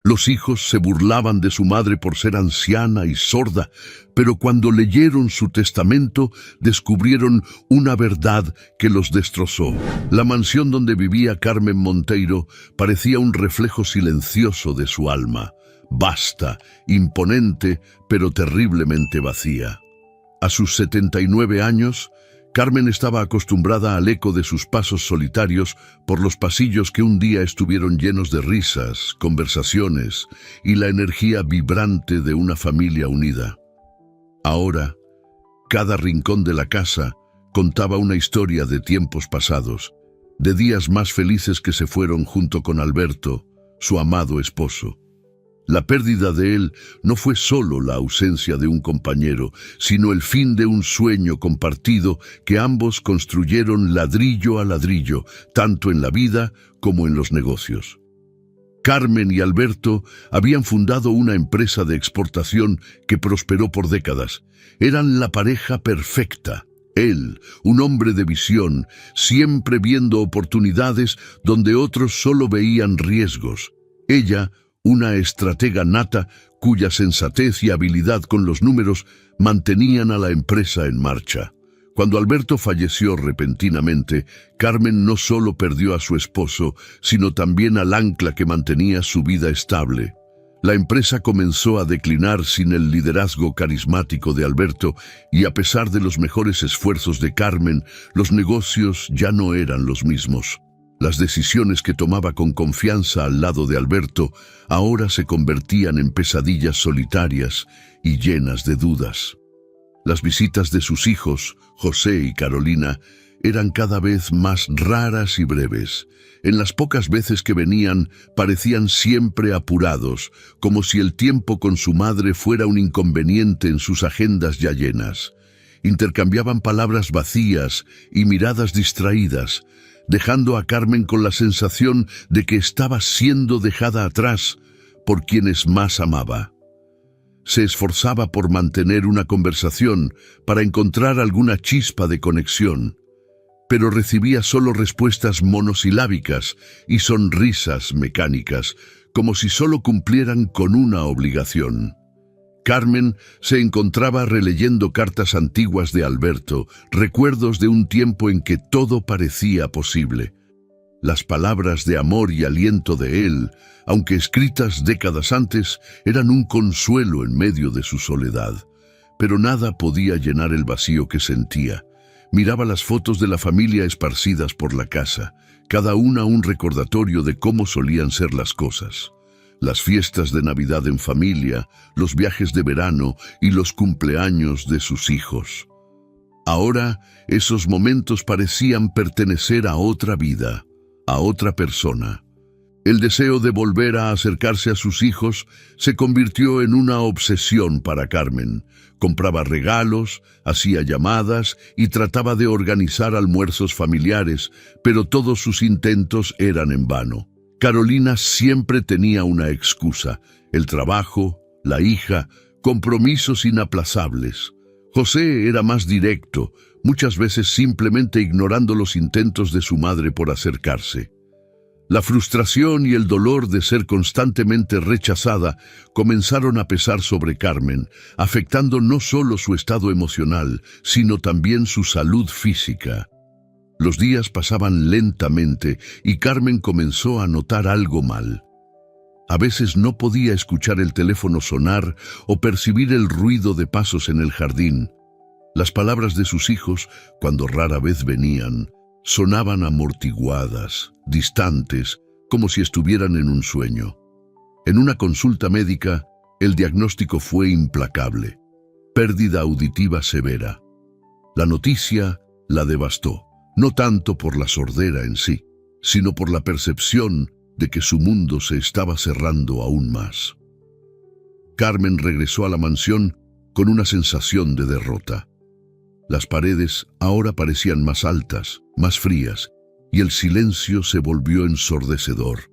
Los hijos se burlaban de su madre por ser anciana y sorda, pero cuando leyeron su testamento descubrieron una verdad que los destrozó. La mansión donde vivía Carmen Monteiro parecía un reflejo silencioso de su alma, vasta, imponente, pero terriblemente vacía. A sus 79 años, Carmen estaba acostumbrada al eco de sus pasos solitarios por los pasillos que un día estuvieron llenos de risas, conversaciones y la energía vibrante de una familia unida. Ahora, cada rincón de la casa contaba una historia de tiempos pasados, de días más felices que se fueron junto con Alberto, su amado esposo. La pérdida de él no fue solo la ausencia de un compañero, sino el fin de un sueño compartido que ambos construyeron ladrillo a ladrillo, tanto en la vida como en los negocios. Carmen y Alberto habían fundado una empresa de exportación que prosperó por décadas. Eran la pareja perfecta. Él, un hombre de visión, siempre viendo oportunidades donde otros solo veían riesgos. Ella, una estratega nata cuya sensatez y habilidad con los números mantenían a la empresa en marcha. Cuando Alberto falleció repentinamente, Carmen no solo perdió a su esposo, sino también al ancla que mantenía su vida estable. La empresa comenzó a declinar sin el liderazgo carismático de Alberto y a pesar de los mejores esfuerzos de Carmen, los negocios ya no eran los mismos. Las decisiones que tomaba con confianza al lado de Alberto ahora se convertían en pesadillas solitarias y llenas de dudas. Las visitas de sus hijos, José y Carolina, eran cada vez más raras y breves. En las pocas veces que venían, parecían siempre apurados, como si el tiempo con su madre fuera un inconveniente en sus agendas ya llenas. Intercambiaban palabras vacías y miradas distraídas, dejando a Carmen con la sensación de que estaba siendo dejada atrás por quienes más amaba. Se esforzaba por mantener una conversación, para encontrar alguna chispa de conexión, pero recibía solo respuestas monosilábicas y sonrisas mecánicas, como si solo cumplieran con una obligación. Carmen se encontraba releyendo cartas antiguas de Alberto, recuerdos de un tiempo en que todo parecía posible. Las palabras de amor y aliento de él, aunque escritas décadas antes, eran un consuelo en medio de su soledad. Pero nada podía llenar el vacío que sentía. Miraba las fotos de la familia esparcidas por la casa, cada una un recordatorio de cómo solían ser las cosas. Las fiestas de Navidad en familia, los viajes de verano y los cumpleaños de sus hijos. Ahora, esos momentos parecían pertenecer a otra vida, a otra persona. El deseo de volver a acercarse a sus hijos se convirtió en una obsesión para Carmen. Compraba regalos, hacía llamadas y trataba de organizar almuerzos familiares, pero todos sus intentos eran en vano. Carolina siempre tenía una excusa: el trabajo, la hija, compromisos inaplazables. José era más directo, muchas veces simplemente ignorando los intentos de su madre por acercarse. La frustración y el dolor de ser constantemente rechazada comenzaron a pesar sobre Carmen, afectando no solo su estado emocional, sino también su salud física. Los días pasaban lentamente y Carmen comenzó a notar algo mal. A veces no podía escuchar el teléfono sonar o percibir el ruido de pasos en el jardín. Las palabras de sus hijos, cuando rara vez venían, sonaban amortiguadas, distantes, como si estuvieran en un sueño. En una consulta médica, el diagnóstico fue implacable: pérdida auditiva severa. La noticia la devastó. No tanto por la sordera en sí, sino por la percepción de que su mundo se estaba cerrando aún más. Carmen regresó a la mansión con una sensación de derrota. Las paredes ahora parecían más altas, más frías, y el silencio se volvió ensordecedor.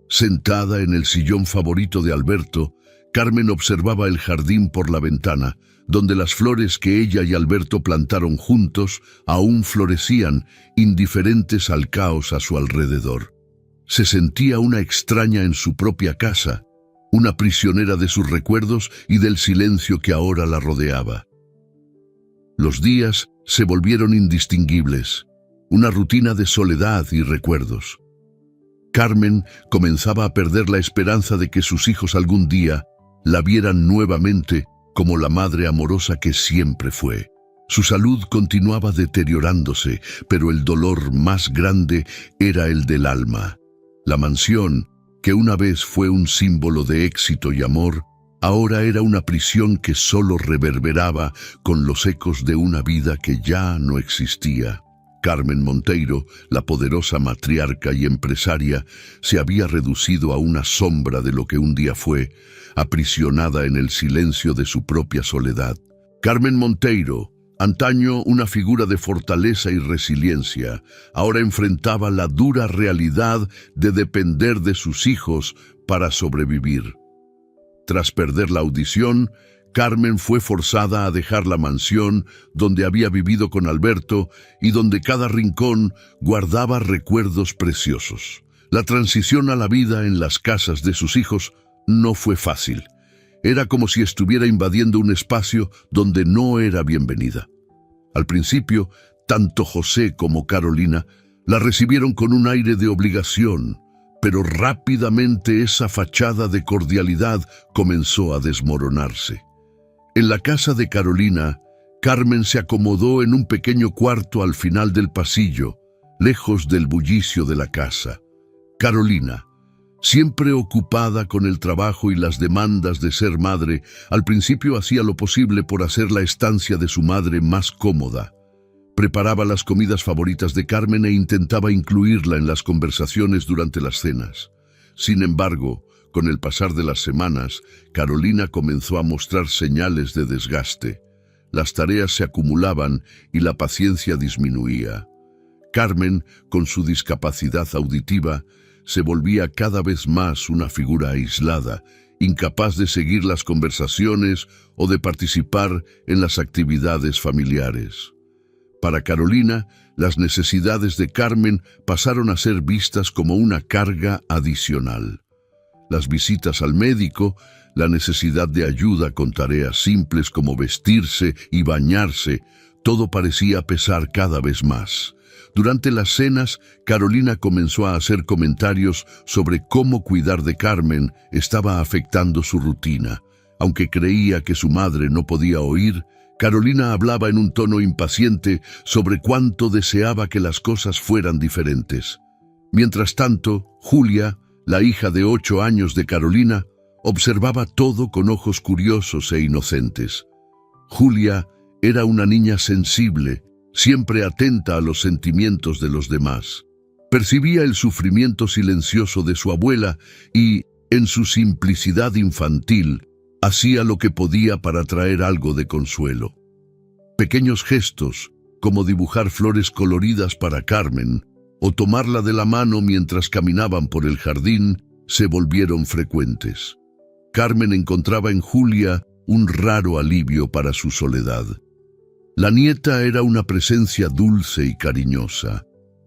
Sentada en el sillón favorito de Alberto, Carmen observaba el jardín por la ventana, donde las flores que ella y Alberto plantaron juntos aún florecían, indiferentes al caos a su alrededor. Se sentía una extraña en su propia casa, una prisionera de sus recuerdos y del silencio que ahora la rodeaba. Los días se volvieron indistinguibles, una rutina de soledad y recuerdos. Carmen comenzaba a perder la esperanza de que sus hijos algún día la vieran nuevamente como la madre amorosa que siempre fue. Su salud continuaba deteriorándose, pero el dolor más grande era el del alma. La mansión, que una vez fue un símbolo de éxito y amor, ahora era una prisión que solo reverberaba con los ecos de una vida que ya no existía. Carmen Monteiro, la poderosa matriarca y empresaria, se había reducido a una sombra de lo que un día fue, aprisionada en el silencio de su propia soledad. Carmen Monteiro, antaño una figura de fortaleza y resiliencia, ahora enfrentaba la dura realidad de depender de sus hijos para sobrevivir. Tras perder la audición, Carmen fue forzada a dejar la mansión donde había vivido con Alberto y donde cada rincón guardaba recuerdos preciosos. La transición a la vida en las casas de sus hijos no fue fácil. Era como si estuviera invadiendo un espacio donde no era bienvenida. Al principio, tanto José como Carolina la recibieron con un aire de obligación, pero rápidamente esa fachada de cordialidad comenzó a desmoronarse. En la casa de Carolina, Carmen se acomodó en un pequeño cuarto al final del pasillo, lejos del bullicio de la casa. Carolina, siempre ocupada con el trabajo y las demandas de ser madre, al principio hacía lo posible por hacer la estancia de su madre más cómoda. Preparaba las comidas favoritas de Carmen e intentaba incluirla en las conversaciones durante las cenas. Sin embargo, con el pasar de las semanas, Carolina comenzó a mostrar señales de desgaste. Las tareas se acumulaban y la paciencia disminuía. Carmen, con su discapacidad auditiva, se volvía cada vez más una figura aislada, incapaz de seguir las conversaciones o de participar en las actividades familiares. Para Carolina, las necesidades de Carmen pasaron a ser vistas como una carga adicional. Las visitas al médico, la necesidad de ayuda con tareas simples como vestirse y bañarse, todo parecía pesar cada vez más. Durante las cenas, Carolina comenzó a hacer comentarios sobre cómo cuidar de Carmen estaba afectando su rutina. Aunque creía que su madre no podía oír, Carolina hablaba en un tono impaciente sobre cuánto deseaba que las cosas fueran diferentes. Mientras tanto, Julia, la hija de 8 años de Carolina, observaba todo con ojos curiosos e inocentes. Julia era una niña sensible, siempre atenta a los sentimientos de los demás. Percibía el sufrimiento silencioso de su abuela y, en su simplicidad infantil, hacía lo que podía para traer algo de consuelo. Pequeños gestos, como dibujar flores coloridas para Carmen, o tomarla de la mano mientras caminaban por el jardín, se volvieron frecuentes. Carmen encontraba en Julia un raro alivio para su soledad. La nieta era una presencia dulce y cariñosa,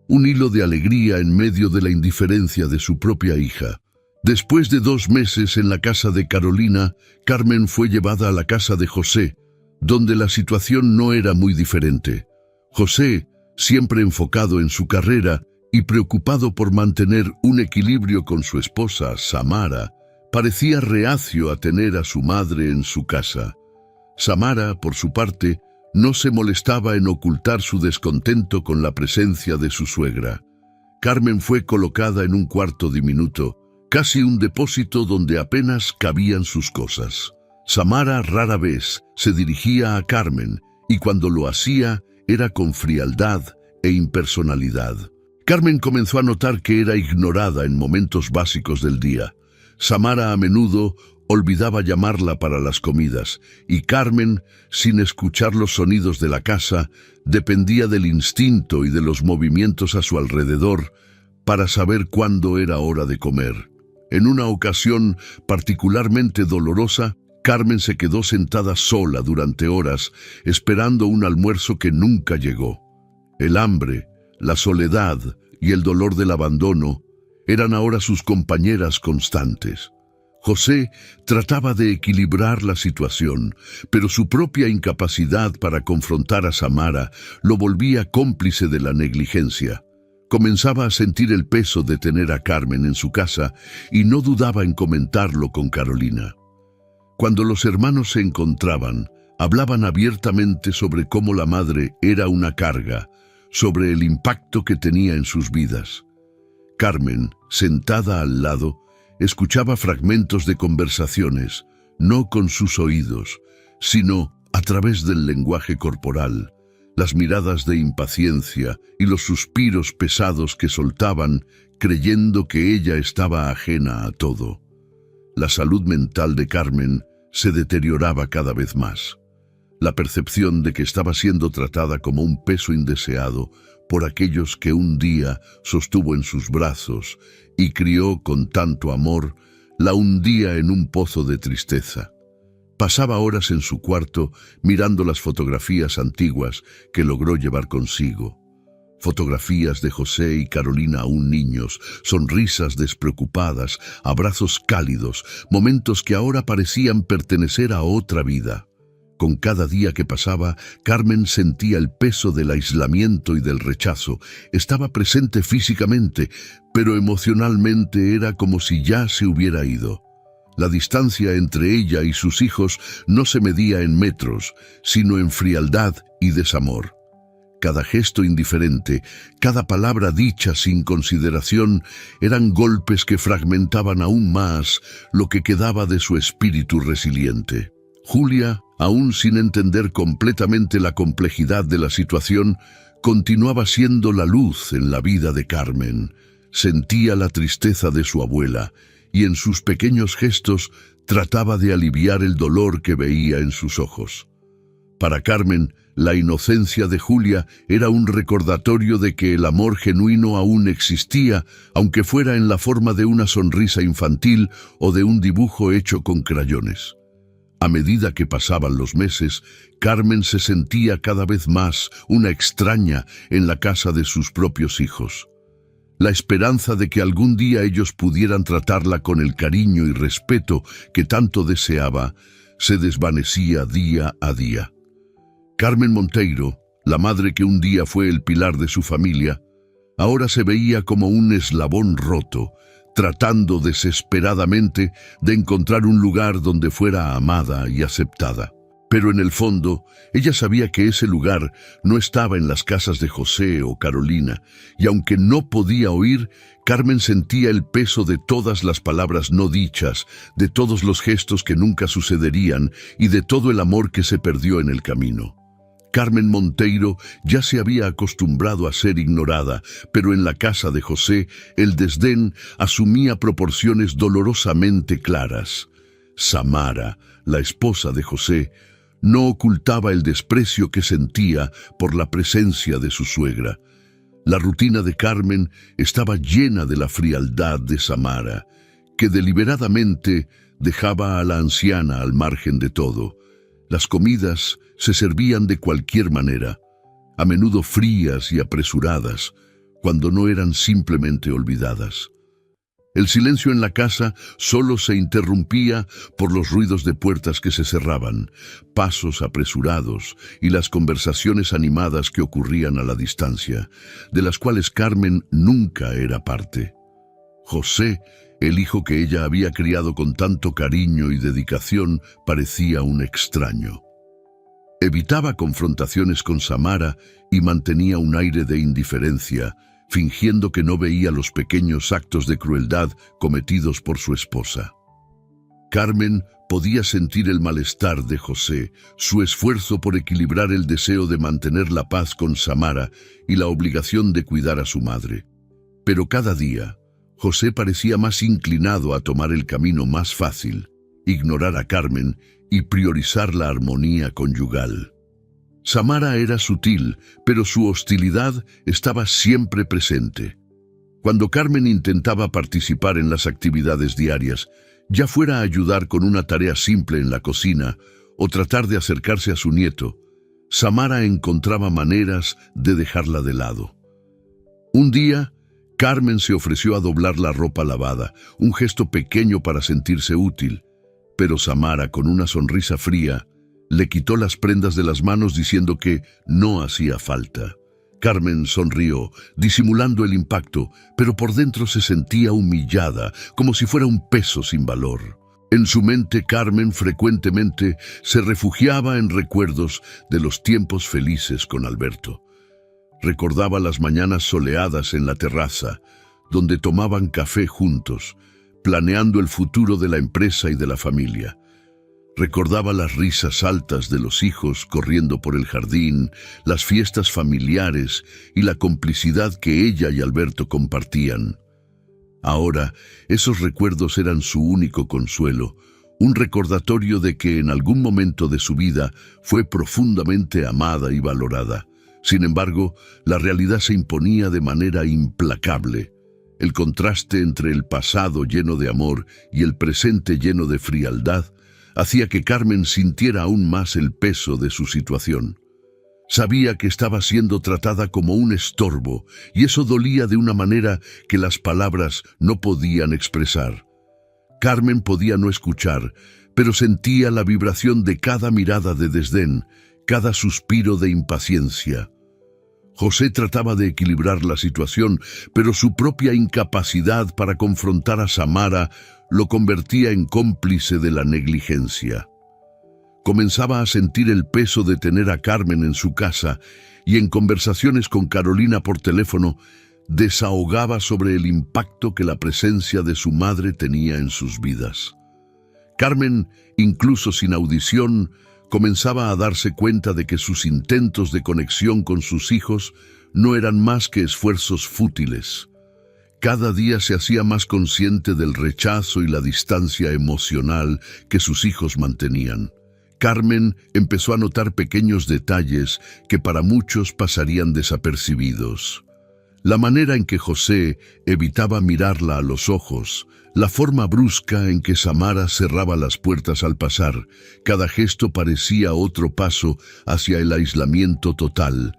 un hilo de alegría en medio de la indiferencia de su propia hija. Después de 2 meses en la casa de Carolina, Carmen fue llevada a la casa de José, donde la situación no era muy diferente. José, siempre enfocado en su carrera y preocupado por mantener un equilibrio con su esposa, Samara, parecía reacio a tener a su madre en su casa. Samara, por su parte, no se molestaba en ocultar su descontento con la presencia de su suegra. Carmen fue colocada en un cuarto diminuto, casi un depósito donde apenas cabían sus cosas. Samara rara vez se dirigía a Carmen, y cuando lo hacía, era con frialdad e impersonalidad. Carmen comenzó a notar que era ignorada en momentos básicos del día. Samara a menudo olvidaba llamarla para las comidas, y Carmen, sin escuchar los sonidos de la casa, dependía del instinto y de los movimientos a su alrededor para saber cuándo era hora de comer. En una ocasión particularmente dolorosa, Carmen se quedó sentada sola durante horas, esperando un almuerzo que nunca llegó. El hambre, la soledad y el dolor del abandono eran ahora sus compañeras constantes. José trataba de equilibrar la situación, pero su propia incapacidad para confrontar a Samara lo volvía cómplice de la negligencia. Comenzaba a sentir el peso de tener a Carmen en su casa y no dudaba en comentarlo con Carolina. Cuando los hermanos se encontraban, hablaban abiertamente sobre cómo la madre era una carga, sobre el impacto que tenía en sus vidas. Carmen, sentada al lado, escuchaba fragmentos de conversaciones, no con sus oídos, sino a través del lenguaje corporal, las miradas de impaciencia y los suspiros pesados que soltaban, creyendo que ella estaba ajena a todo. La salud mental de Carmen se deterioraba cada vez más. La percepción de que estaba siendo tratada como un peso indeseado por aquellos que un día sostuvo en sus brazos y crió con tanto amor, la hundía en un pozo de tristeza. Pasaba horas en su cuarto mirando las fotografías antiguas que logró llevar consigo. Fotografías de José y Carolina aún niños, sonrisas despreocupadas, abrazos cálidos, momentos que ahora parecían pertenecer a otra vida. Con cada día que pasaba, Carmen sentía el peso del aislamiento y del rechazo. Estaba presente físicamente, pero emocionalmente era como si ya se hubiera ido. La distancia entre ella y sus hijos no se medía en metros, sino en frialdad y desamor. Cada gesto indiferente, cada palabra dicha sin consideración, eran golpes que fragmentaban aún más lo que quedaba de su espíritu resiliente. Julia, aún sin entender completamente la complejidad de la situación, continuaba siendo la luz en la vida de Carmen. Sentía la tristeza de su abuela y en sus pequeños gestos trataba de aliviar el dolor que veía en sus ojos. Para Carmen, la inocencia de Julia era un recordatorio de que el amor genuino aún existía, aunque fuera en la forma de una sonrisa infantil o de un dibujo hecho con crayones. A medida que pasaban los meses, Carmen se sentía cada vez más una extraña en la casa de sus propios hijos. La esperanza de que algún día ellos pudieran tratarla con el cariño y respeto que tanto deseaba, se desvanecía día a día. Carmen Monteiro, la madre que un día fue el pilar de su familia, ahora se veía como un eslabón roto, tratando desesperadamente de encontrar un lugar donde fuera amada y aceptada. Pero en el fondo, ella sabía que ese lugar no estaba en las casas de José o Carolina, y aunque no podía oír, Carmen sentía el peso de todas las palabras no dichas, de todos los gestos que nunca sucederían y de todo el amor que se perdió en el camino. Carmen Monteiro ya se había acostumbrado a ser ignorada, pero en la casa de José el desdén asumía proporciones dolorosamente claras. Samara, la esposa de José, no ocultaba el desprecio que sentía por la presencia de su suegra. La rutina de Carmen estaba llena de la frialdad de Samara, que deliberadamente dejaba a la anciana al margen de todo. Las comidas se servían de cualquier manera, a menudo frías y apresuradas, cuando no eran simplemente olvidadas. El silencio en la casa solo se interrumpía por los ruidos de puertas que se cerraban, pasos apresurados y las conversaciones animadas que ocurrían a la distancia, de las cuales Carmen nunca era parte. José, el hijo que ella había criado con tanto cariño y dedicación, parecía un extraño. Evitaba confrontaciones con Samara y mantenía un aire de indiferencia, fingiendo que no veía los pequeños actos de crueldad cometidos por su esposa. Carmen podía sentir el malestar de José, su esfuerzo por equilibrar el deseo de mantener la paz con Samara y la obligación de cuidar a su madre. Pero cada día, José parecía más inclinado a tomar el camino más fácil, ignorar a Carmen y priorizar la armonía conyugal. Samara era sutil, pero su hostilidad estaba siempre presente. Cuando Carmen intentaba participar en las actividades diarias, ya fuera a ayudar con una tarea simple en la cocina o tratar de acercarse a su nieto, Samara encontraba maneras de dejarla de lado. Un día, Carmen se ofreció a doblar la ropa lavada, un gesto pequeño para sentirse útil, pero Samara, con una sonrisa fría, le quitó las prendas de las manos diciendo que no hacía falta. Carmen sonrió, disimulando el impacto, pero por dentro se sentía humillada, como si fuera un peso sin valor. En su mente, Carmen frecuentemente se refugiaba en recuerdos de los tiempos felices con Alberto. Recordaba las mañanas soleadas en la terraza, donde tomaban café juntos, planeando el futuro de la empresa y de la familia. Recordaba las risas altas de los hijos corriendo por el jardín, las fiestas familiares y la complicidad que ella y Alberto compartían. Ahora, esos recuerdos eran su único consuelo, un recordatorio de que en algún momento de su vida fue profundamente amada y valorada. Sin embargo, la realidad se imponía de manera implacable. El contraste entre el pasado lleno de amor y el presente lleno de frialdad hacía que Carmen sintiera aún más el peso de su situación. Sabía que estaba siendo tratada como un estorbo, y eso dolía de una manera que las palabras no podían expresar. Carmen podía no escuchar, pero sentía la vibración de cada mirada de desdén, cada suspiro de impaciencia. José trataba de equilibrar la situación, pero su propia incapacidad para confrontar a Samara lo convertía en cómplice de la negligencia. Comenzaba a sentir el peso de tener a Carmen en su casa y en conversaciones con Carolina por teléfono desahogaba sobre el impacto que la presencia de su madre tenía en sus vidas. Carmen, incluso sin audición, comenzaba a darse cuenta de que sus intentos de conexión con sus hijos no eran más que esfuerzos fútiles. Cada día se hacía más consciente del rechazo y la distancia emocional que sus hijos mantenían. Carmen empezó a notar pequeños detalles que para muchos pasarían desapercibidos. La manera en que José evitaba mirarla a los ojos, la forma brusca en que Samara cerraba las puertas al pasar, cada gesto parecía otro paso hacia el aislamiento total.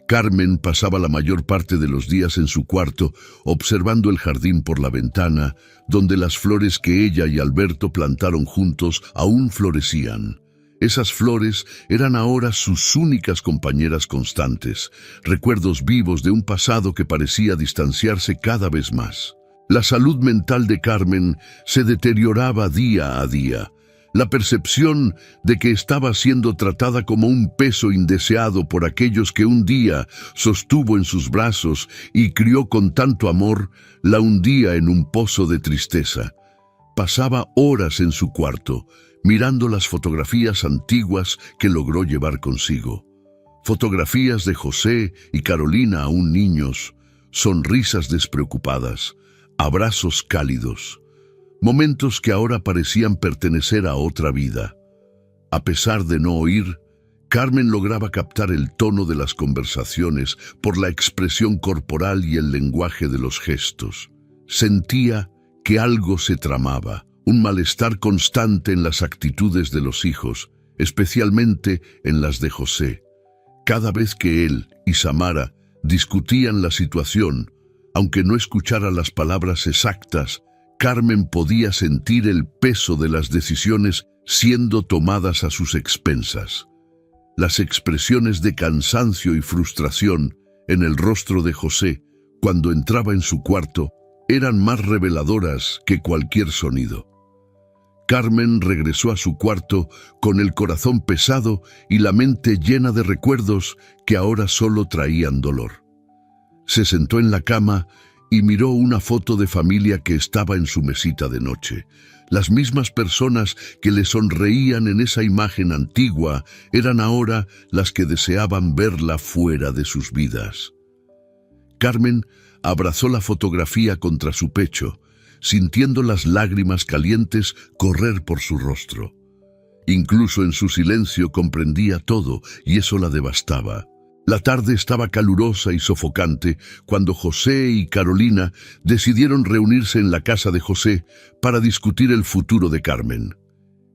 Carmen pasaba la mayor parte de los días en su cuarto, observando el jardín por la ventana, donde las flores que ella y Alberto plantaron juntos aún florecían. Esas flores eran ahora sus únicas compañeras constantes, recuerdos vivos de un pasado que parecía distanciarse cada vez más. La salud mental de Carmen se deterioraba día a día. La percepción de que estaba siendo tratada como un peso indeseado por aquellos que un día sostuvo en sus brazos y crió con tanto amor, la hundía en un pozo de tristeza. Pasaba horas en su cuarto, mirando las fotografías antiguas que logró llevar consigo. Fotografías de José y Carolina aún niños, sonrisas despreocupadas, abrazos cálidos, momentos que ahora parecían pertenecer a otra vida. A pesar de no oír, Carmen lograba captar el tono de las conversaciones por la expresión corporal y el lenguaje de los gestos. Sentía que algo se tramaba, un malestar constante en las actitudes de los hijos, especialmente en las de José. Cada vez que él y Samara discutían la situación, aunque no escuchara las palabras exactas, Carmen podía sentir el peso de las decisiones siendo tomadas a sus expensas. Las expresiones de cansancio y frustración en el rostro de José cuando entraba en su cuarto eran más reveladoras que cualquier sonido. Carmen regresó a su cuarto con el corazón pesado y la mente llena de recuerdos que ahora solo traían dolor. Se sentó en la cama y miró una foto de familia que estaba en su mesita de noche. Las mismas personas que le sonreían en esa imagen antigua eran ahora las que deseaban verla fuera de sus vidas. Carmen abrazó la fotografía contra su pecho, sintiendo las lágrimas calientes correr por su rostro. Incluso en su silencio comprendía todo, y eso la devastaba. La tarde estaba calurosa y sofocante cuando José y Carolina decidieron reunirse en la casa de José para discutir el futuro de Carmen.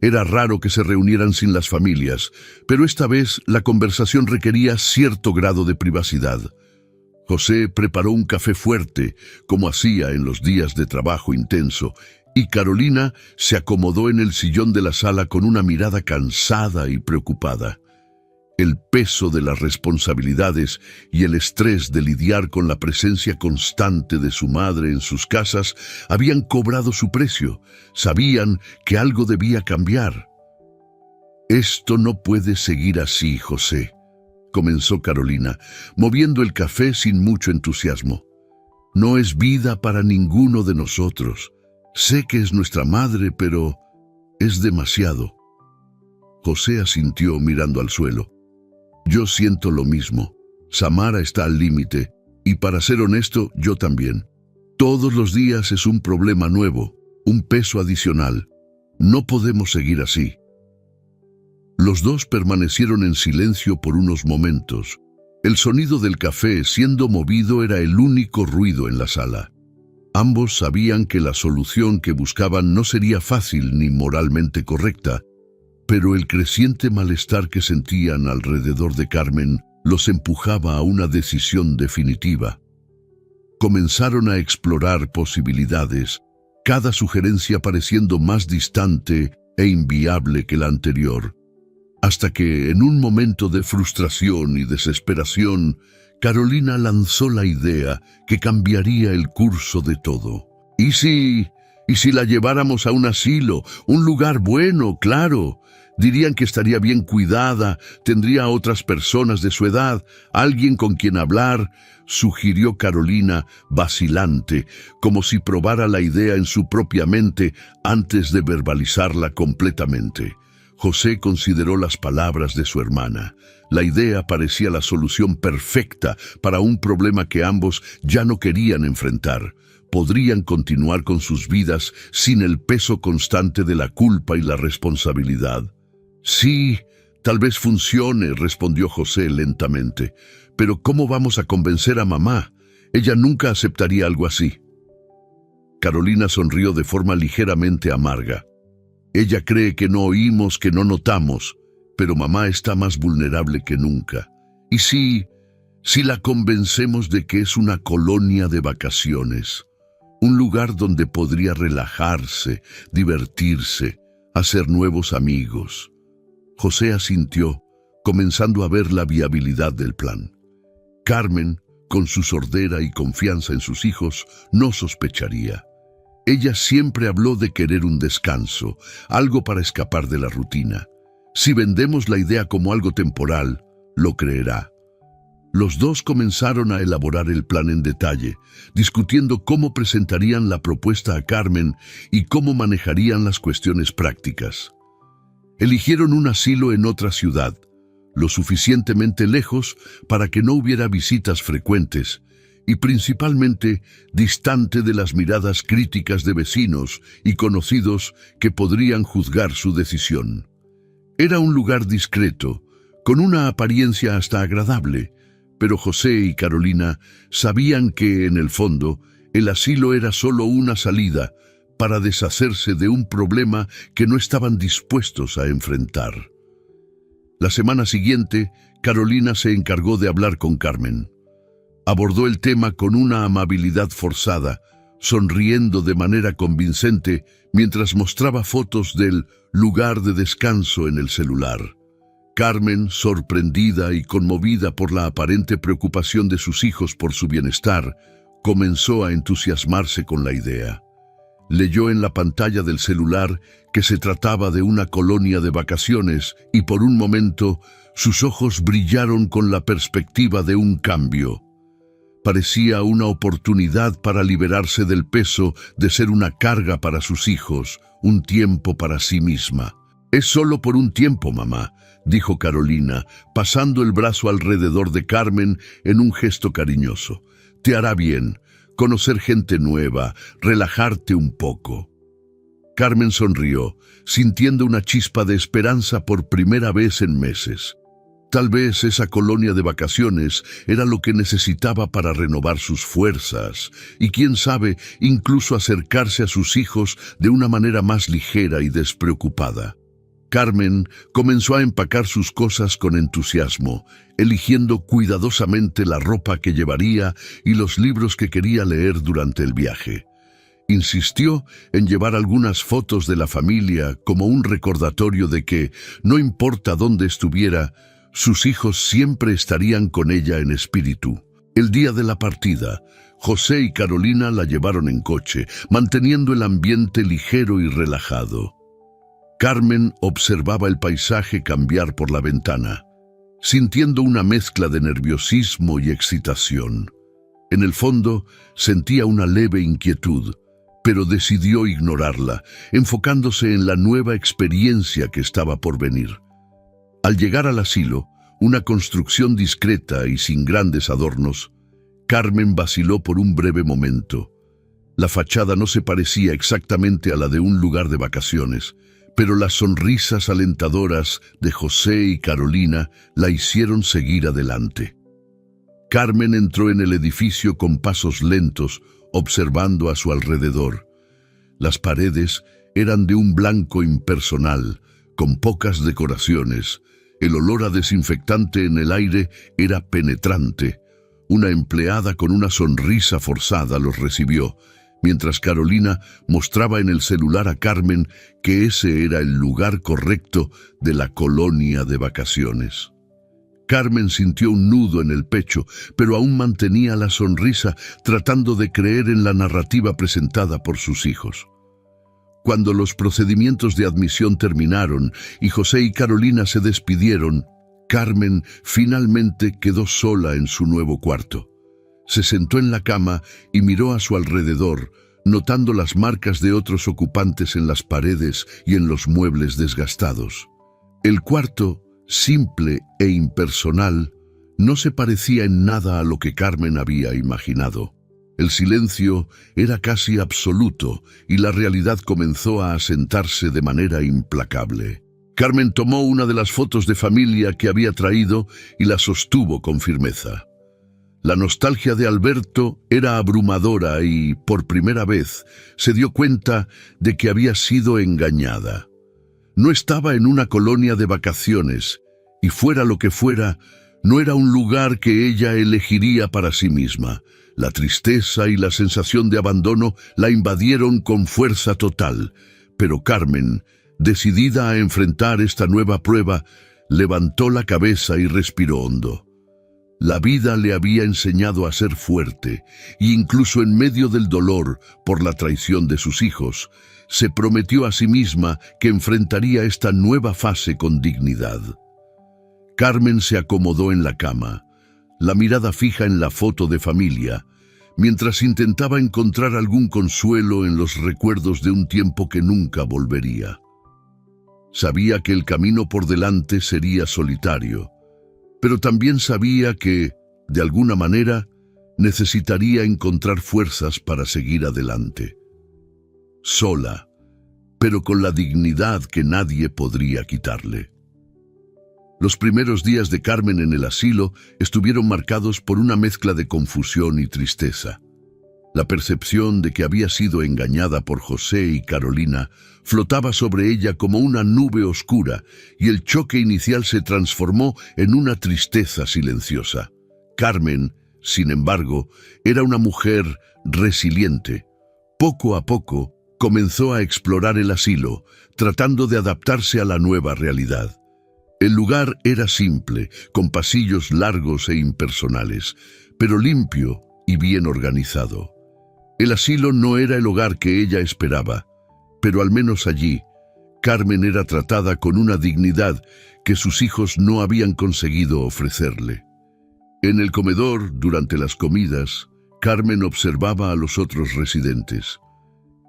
Era raro que se reunieran sin las familias, pero esta vez la conversación requería cierto grado de privacidad. José preparó un café fuerte, como hacía en los días de trabajo intenso, y Carolina se acomodó en el sillón de la sala con una mirada cansada y preocupada. El peso de las responsabilidades y el estrés de lidiar con la presencia constante de su madre en sus casas habían cobrado su precio. Sabían que algo debía cambiar. «Esto no puede seguir así, José», comenzó Carolina, moviendo el café sin mucho entusiasmo. «No es vida para ninguno de nosotros. Sé que es nuestra madre, pero es demasiado». José asintió mirando al suelo. «Yo siento lo mismo. Samara está al límite, y para ser honesto, yo también. Todos los días es un problema nuevo, un peso adicional. No podemos seguir así». Los dos permanecieron en silencio por unos momentos. El sonido del café siendo movido era el único ruido en la sala. Ambos sabían que la solución que buscaban no sería fácil ni moralmente correcta, pero el creciente malestar que sentían alrededor de Carmen los empujaba a una decisión definitiva. Comenzaron a explorar posibilidades, cada sugerencia pareciendo más distante e inviable que la anterior, hasta que, en un momento de frustración y desesperación, Carolina lanzó la idea que cambiaría el curso de todo. ¿Y si la lleváramos a un asilo, un lugar bueno, claro? Dirían que estaría bien cuidada, tendría a otras personas de su edad, alguien con quien hablar, sugirió Carolina, vacilante, como si probara la idea en su propia mente antes de verbalizarla completamente. José consideró las palabras de su hermana. La idea parecía la solución perfecta para un problema que ambos ya no querían enfrentar. Podrían continuar con sus vidas sin el peso constante de la culpa y la responsabilidad. «Sí, tal vez funcione», respondió José lentamente. «Pero ¿cómo vamos a convencer a mamá? Ella nunca aceptaría algo así». Carolina sonrió de forma ligeramente amarga. «Ella cree que no oímos, que no notamos, pero mamá está más vulnerable que nunca. ¿Y si la convencemos de que es una colonia de vacaciones? Un lugar donde podría relajarse, divertirse, hacer nuevos amigos». José asintió, comenzando a ver la viabilidad del plan. Carmen, con su sordera y confianza en sus hijos, no sospecharía. Ella siempre habló de querer un descanso, algo para escapar de la rutina. Si vendemos la idea como algo temporal, lo creerá. Los dos comenzaron a elaborar el plan en detalle, discutiendo cómo presentarían la propuesta a Carmen y cómo manejarían las cuestiones prácticas. Eligieron un asilo en otra ciudad, lo suficientemente lejos para que no hubiera visitas frecuentes y principalmente distante de las miradas críticas de vecinos y conocidos que podrían juzgar su decisión. Era un lugar discreto, con una apariencia hasta agradable, pero José y Carolina sabían que, en el fondo, el asilo era solo una salida para deshacerse de un problema que no estaban dispuestos a enfrentar. La semana siguiente, Carolina se encargó de hablar con Carmen. Abordó el tema con una amabilidad forzada, sonriendo de manera convincente mientras mostraba fotos del lugar de descanso en el celular. Carmen, sorprendida y conmovida por la aparente preocupación de sus hijos por su bienestar, comenzó a entusiasmarse con la idea. Leyó en la pantalla del celular que se trataba de una colonia de vacaciones y por un momento sus ojos brillaron con la perspectiva de un cambio. Parecía una oportunidad para liberarse del peso de ser una carga para sus hijos, un tiempo para sí misma. «Es solo por un tiempo, mamá», dijo Carolina, pasando el brazo alrededor de Carmen en un gesto cariñoso. «Te hará bien conocer gente nueva, relajarte un poco». Carmen sonrió, sintiendo una chispa de esperanza por primera vez en meses. Tal vez esa colonia de vacaciones era lo que necesitaba para renovar sus fuerzas y, quién sabe, incluso acercarse a sus hijos de una manera más ligera y despreocupada. Carmen comenzó a empacar sus cosas con entusiasmo, eligiendo cuidadosamente la ropa que llevaría y los libros que quería leer durante el viaje. Insistió en llevar algunas fotos de la familia como un recordatorio de que, no importa dónde estuviera, sus hijos siempre estarían con ella en espíritu. El día de la partida, José y Carolina la llevaron en coche, manteniendo el ambiente ligero y relajado. Carmen observaba el paisaje cambiar por la ventana, sintiendo una mezcla de nerviosismo y excitación. En el fondo, sentía una leve inquietud, pero decidió ignorarla, enfocándose en la nueva experiencia que estaba por venir. Al llegar al asilo, una construcción discreta y sin grandes adornos, Carmen vaciló por un breve momento. La fachada no se parecía exactamente a la de un lugar de vacaciones, pero las sonrisas alentadoras de José y Carolina la hicieron seguir adelante. Carmen entró en el edificio con pasos lentos, observando a su alrededor. Las paredes eran de un blanco impersonal, con pocas decoraciones. El olor a desinfectante en el aire era penetrante. Una empleada con una sonrisa forzada los recibió, mientras Carolina mostraba en el celular a Carmen que ese era el lugar correcto de la colonia de vacaciones. Carmen sintió un nudo en el pecho, pero aún mantenía la sonrisa, tratando de creer en la narrativa presentada por sus hijos. Cuando los procedimientos de admisión terminaron y José y Carolina se despidieron, Carmen finalmente quedó sola en su nuevo cuarto. Se sentó en la cama y miró a su alrededor, notando las marcas de otros ocupantes en las paredes y en los muebles desgastados. El cuarto, simple e impersonal, no se parecía en nada a lo que Carmen había imaginado. El silencio era casi absoluto y la realidad comenzó a asentarse de manera implacable. Carmen tomó una de las fotos de familia que había traído y la sostuvo con firmeza. La nostalgia de Alberto era abrumadora y, por primera vez, se dio cuenta de que había sido engañada. No estaba en una colonia de vacaciones, y fuera lo que fuera, no era un lugar que ella elegiría para sí misma. La tristeza y la sensación de abandono la invadieron con fuerza total, pero Carmen, decidida a enfrentar esta nueva prueba, levantó la cabeza y respiró hondo. La vida le había enseñado a ser fuerte, e incluso en medio del dolor por la traición de sus hijos, se prometió a sí misma que enfrentaría esta nueva fase con dignidad. Carmen se acomodó en la cama, la mirada fija en la foto de familia, mientras intentaba encontrar algún consuelo en los recuerdos de un tiempo que nunca volvería. Sabía que el camino por delante sería solitario, pero también sabía que, de alguna manera, necesitaría encontrar fuerzas para seguir adelante. Sola, pero con la dignidad que nadie podría quitarle. Los primeros días de Carmen en el asilo estuvieron marcados por una mezcla de confusión y tristeza. La percepción de que había sido engañada por José y Carolina flotaba sobre ella como una nube oscura y el choque inicial se transformó en una tristeza silenciosa. Carmen, sin embargo, era una mujer resiliente. Poco a poco comenzó a explorar el asilo, tratando de adaptarse a la nueva realidad. El lugar era simple, con pasillos largos e impersonales, pero limpio y bien organizado. El asilo no era el hogar que ella esperaba, pero al menos allí, Carmen era tratada con una dignidad que sus hijos no habían conseguido ofrecerle. En el comedor, durante las comidas, Carmen observaba a los otros residentes.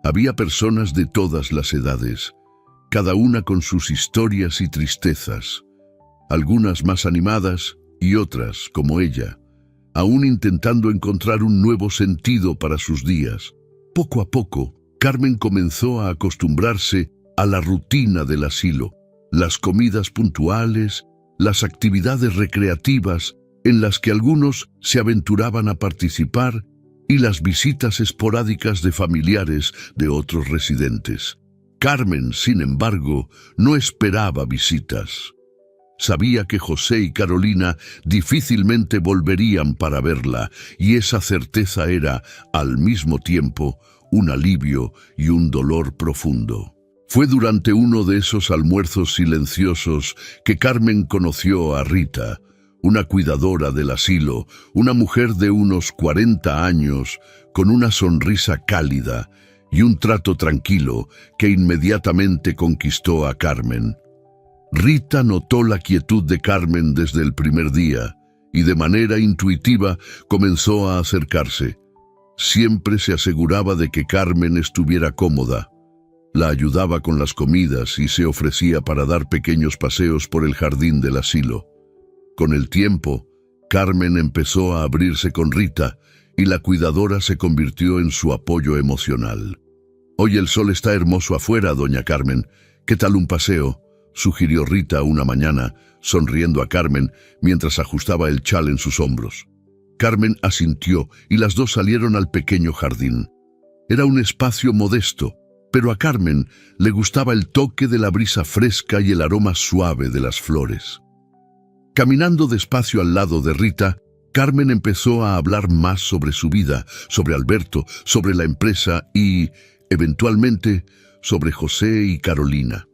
Había personas de todas las edades, cada una con sus historias y tristezas, algunas más animadas y otras, como ella, aún intentando encontrar un nuevo sentido para sus días. Poco a poco, Carmen comenzó a acostumbrarse a la rutina del asilo, las comidas puntuales, las actividades recreativas en las que algunos se aventuraban a participar y las visitas esporádicas de familiares de otros residentes. Carmen, sin embargo, no esperaba visitas. Sabía que José y Carolina difícilmente volverían para verla, y esa certeza era, al mismo tiempo, un alivio y un dolor profundo. Fue durante uno de esos almuerzos silenciosos que Carmen conoció a Rita, una cuidadora del asilo, una mujer de unos 40 años, con una sonrisa cálida y un trato tranquilo que inmediatamente conquistó a Carmen. Rita notó la quietud de Carmen desde el primer día y de manera intuitiva comenzó a acercarse. Siempre se aseguraba de que Carmen estuviera cómoda. La ayudaba con las comidas y se ofrecía para dar pequeños paseos por el jardín del asilo. Con el tiempo, Carmen empezó a abrirse con Rita y la cuidadora se convirtió en su apoyo emocional. «Hoy el sol está hermoso afuera, doña Carmen. ¿Qué tal un paseo?», sugirió Rita una mañana, sonriendo a Carmen mientras ajustaba el chal en sus hombros. Carmen asintió y las dos salieron al pequeño jardín. Era un espacio modesto, pero a Carmen le gustaba el toque de la brisa fresca y el aroma suave de las flores. Caminando despacio al lado de Rita, Carmen empezó a hablar más sobre su vida, sobre Alberto, sobre la empresa y, eventualmente, sobre José y Carolina.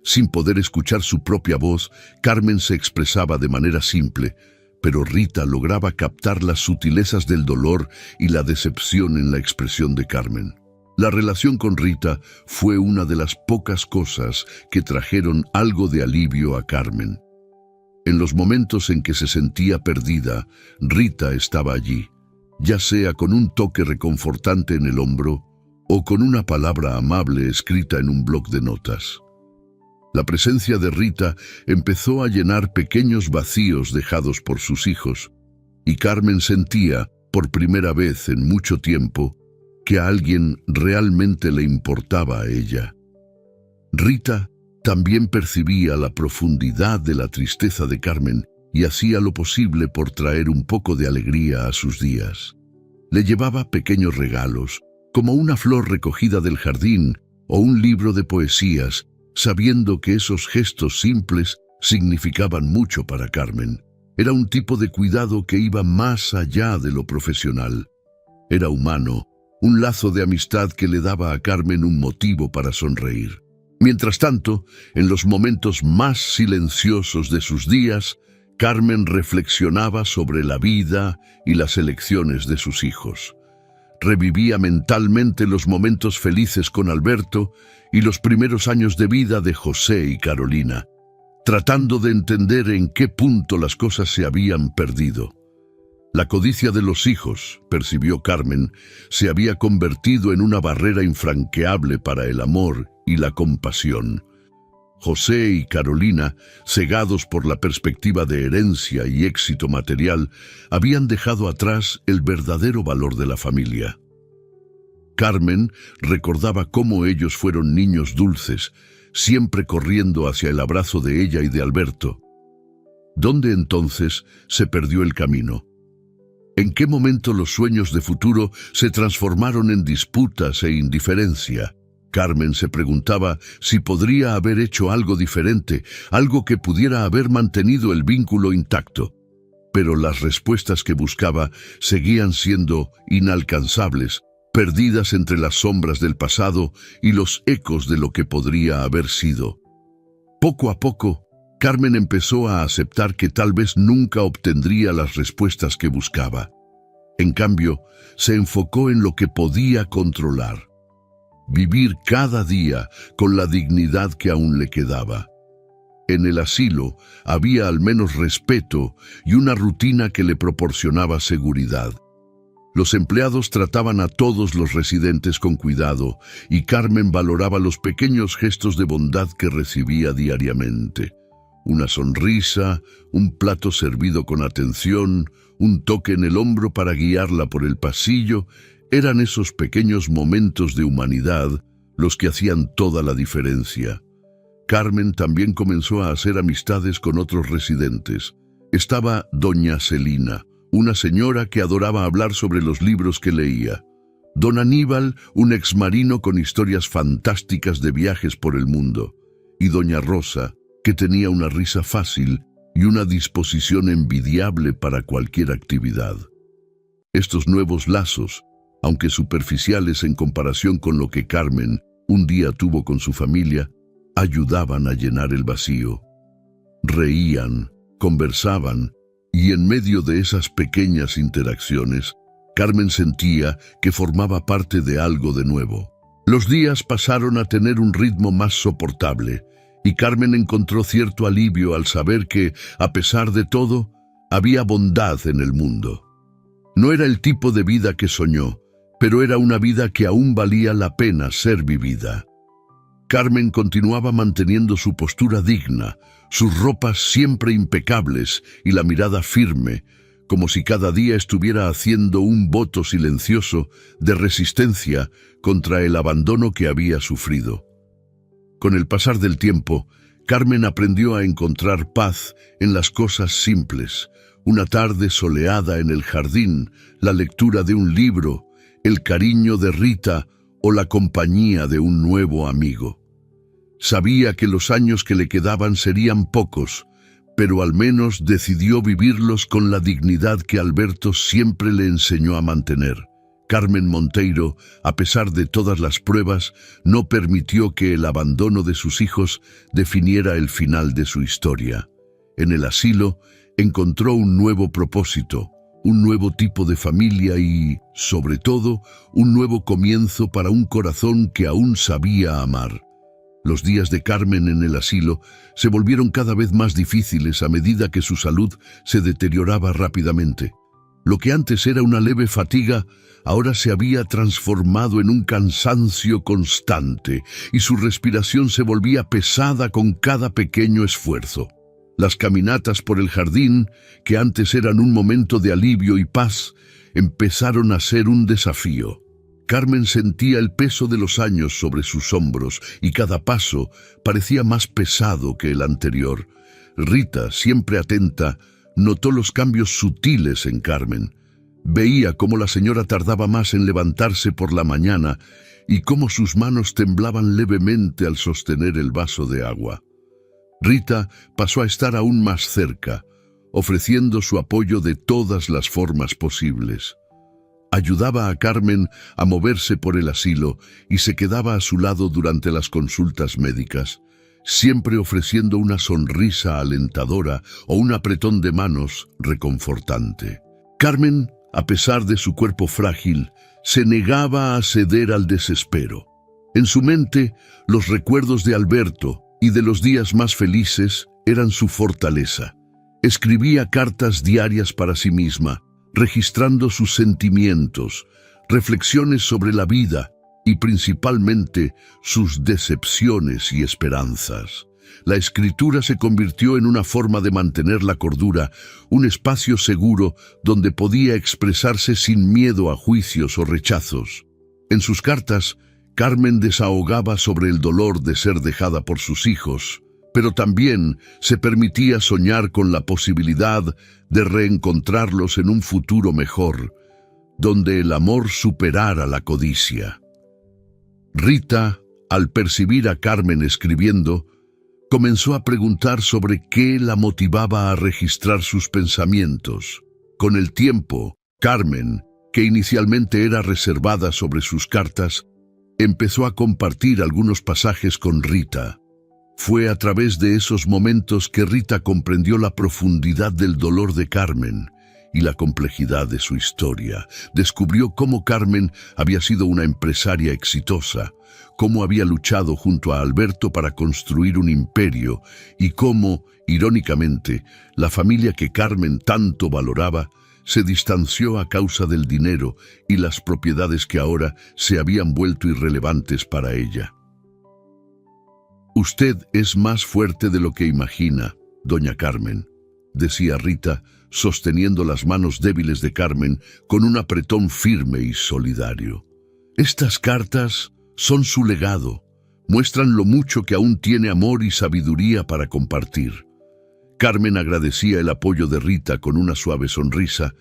Sin poder escuchar su propia voz, Carmen se expresaba de manera simple, pero Rita lograba captar las sutilezas del dolor y la decepción en la expresión de Carmen. La relación con Rita fue una de las pocas cosas que trajeron algo de alivio a Carmen. En los momentos en que se sentía perdida, Rita estaba allí, ya sea con un toque reconfortante en el hombro o con una palabra amable escrita en un bloc de notas. La presencia de Rita empezó a llenar pequeños vacíos dejados por sus hijos, y Carmen sentía, por primera vez en mucho tiempo, que a alguien realmente le importaba a ella. Rita también percibía la profundidad de la tristeza de Carmen y hacía lo posible por traer un poco de alegría a sus días. Le llevaba pequeños regalos, como una flor recogida del jardín o un libro de poesías, sabiendo que esos gestos simples significaban mucho para Carmen. Era un tipo de cuidado que iba más allá de lo profesional. Era humano, un lazo de amistad que le daba a Carmen un motivo para sonreír. Mientras tanto, en los momentos más silenciosos de sus días, Carmen reflexionaba sobre la vida y las elecciones de sus hijos. Revivía mentalmente los momentos felices con Alberto y los primeros años de vida de José y Carolina, tratando de entender en qué punto las cosas se habían perdido. La codicia de los hijos, percibió Carmen, se había convertido en una barrera infranqueable para el amor y la compasión. José y Carolina, cegados por la perspectiva de herencia y éxito material, habían dejado atrás el verdadero valor de la familia. Carmen recordaba cómo ellos fueron niños dulces, siempre corriendo hacia el abrazo de ella y de Alberto. ¿Dónde entonces se perdió el camino? ¿En qué momento los sueños de futuro se transformaron en disputas e indiferencia? Carmen se preguntaba si podría haber hecho algo diferente, algo que pudiera haber mantenido el vínculo intacto. Pero las respuestas que buscaba seguían siendo inalcanzables, perdidas entre las sombras del pasado y los ecos de lo que podría haber sido. Poco a poco, Carmen empezó a aceptar que tal vez nunca obtendría las respuestas que buscaba. En cambio, se enfocó en lo que podía controlar. Vivir cada día con la dignidad que aún le quedaba. En el asilo había al menos respeto y una rutina que le proporcionaba seguridad. Los empleados trataban a todos los residentes con cuidado y Carmen valoraba los pequeños gestos de bondad que recibía diariamente. Una sonrisa, un plato servido con atención, un toque en el hombro para guiarla por el pasillo. Eran esos pequeños momentos de humanidad los que hacían toda la diferencia. Carmen también comenzó a hacer amistades con otros residentes. Estaba doña Celina, una señora que adoraba hablar sobre los libros que leía. Don Aníbal, un exmarino con historias fantásticas de viajes por el mundo, y doña Rosa, que tenía una risa fácil y una disposición envidiable para cualquier actividad. Estos nuevos lazos, aunque superficiales en comparación con lo que Carmen un día tuvo con su familia, ayudaban a llenar el vacío. Reían, conversaban, y en medio de esas pequeñas interacciones, Carmen sentía que formaba parte de algo de nuevo. Los días pasaron a tener un ritmo más soportable, y Carmen encontró cierto alivio al saber que, a pesar de todo, había bondad en el mundo. No era el tipo de vida que soñó, pero era una vida que aún valía la pena ser vivida. Carmen continuaba manteniendo su postura digna, sus ropas siempre impecables y la mirada firme, como si cada día estuviera haciendo un voto silencioso de resistencia contra el abandono que había sufrido. Con el pasar del tiempo, Carmen aprendió a encontrar paz en las cosas simples, una tarde soleada en el jardín, la lectura de un libro, el cariño de Rita o la compañía de un nuevo amigo. Sabía que los años que le quedaban serían pocos, pero al menos decidió vivirlos con la dignidad que Alberto siempre le enseñó a mantener. Carmen Monteiro, a pesar de todas las pruebas, no permitió que el abandono de sus hijos definiera el final de su historia. En el asilo, encontró un nuevo propósito, un nuevo tipo de familia y, sobre todo, un nuevo comienzo para un corazón que aún sabía amar. Los días de Carmen en el asilo se volvieron cada vez más difíciles a medida que su salud se deterioraba rápidamente. Lo que antes era una leve fatiga, ahora se había transformado en un cansancio constante y su respiración se volvía pesada con cada pequeño esfuerzo. Las caminatas por el jardín, que antes eran un momento de alivio y paz, empezaron a ser un desafío. Carmen sentía el peso de los años sobre sus hombros y cada paso parecía más pesado que el anterior. Rita, siempre atenta, notó los cambios sutiles en Carmen. Veía cómo la señora tardaba más en levantarse por la mañana y cómo sus manos temblaban levemente al sostener el vaso de agua. Rita pasó a estar aún más cerca, ofreciendo su apoyo de todas las formas posibles. Ayudaba a Carmen a moverse por el asilo y se quedaba a su lado durante las consultas médicas, siempre ofreciendo una sonrisa alentadora o un apretón de manos reconfortante. Carmen, a pesar de su cuerpo frágil, se negaba a ceder al desespero. En su mente, los recuerdos de Alberto y de los días más felices eran su fortaleza. Escribía cartas diarias para sí misma, registrando sus sentimientos, reflexiones sobre la vida y principalmente sus decepciones y esperanzas. La escritura se convirtió en una forma de mantener la cordura, un espacio seguro donde podía expresarse sin miedo a juicios o rechazos. En sus cartas, Carmen desahogaba sobre el dolor de ser dejada por sus hijos, pero también se permitía soñar con la posibilidad de reencontrarlos en un futuro mejor, donde el amor superara la codicia. Rita, al percibir a Carmen escribiendo, comenzó a preguntar sobre qué la motivaba a registrar sus pensamientos. Con el tiempo, Carmen, que inicialmente era reservada sobre sus cartas, empezó a compartir algunos pasajes con Rita. Fue a través de esos momentos que Rita comprendió la profundidad del dolor de Carmen y la complejidad de su historia. Descubrió cómo Carmen había sido una empresaria exitosa, cómo había luchado junto a Alberto para construir un imperio y cómo, irónicamente, la familia que Carmen tanto valoraba se distanció a causa del dinero y las propiedades que ahora se habían vuelto irrelevantes para ella. «Usted es más fuerte de lo que imagina, doña Carmen», decía Rita, sosteniendo las manos débiles de Carmen con un apretón firme y solidario. «Estas cartas son su legado, muestran lo mucho que aún tiene amor y sabiduría para compartir». Carmen agradecía el apoyo de Rita con una suave sonrisa,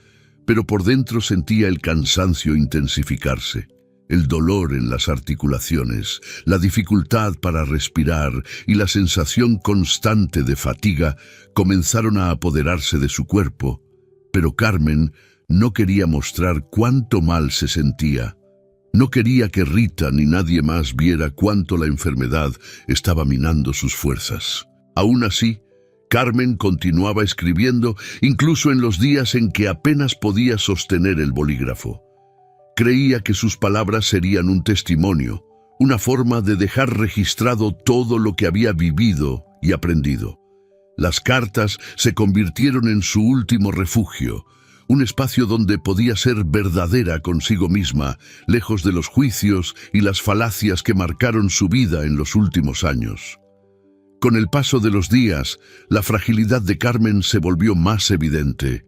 pero por dentro sentía el cansancio intensificarse. El dolor en las articulaciones, la dificultad para respirar y la sensación constante de fatiga comenzaron a apoderarse de su cuerpo, pero Carmen no quería mostrar cuánto mal se sentía. No quería que Rita ni nadie más viera cuánto la enfermedad estaba minando sus fuerzas. Aún así, Carmen continuaba escribiendo incluso en los días en que apenas podía sostener el bolígrafo. Creía que sus palabras serían un testimonio, una forma de dejar registrado todo lo que había vivido y aprendido. Las cartas se convirtieron en su último refugio, un espacio donde podía ser verdadera consigo misma, lejos de los juicios y las falacias que marcaron su vida en los últimos años. Con el paso de los días, la fragilidad de Carmen se volvió más evidente.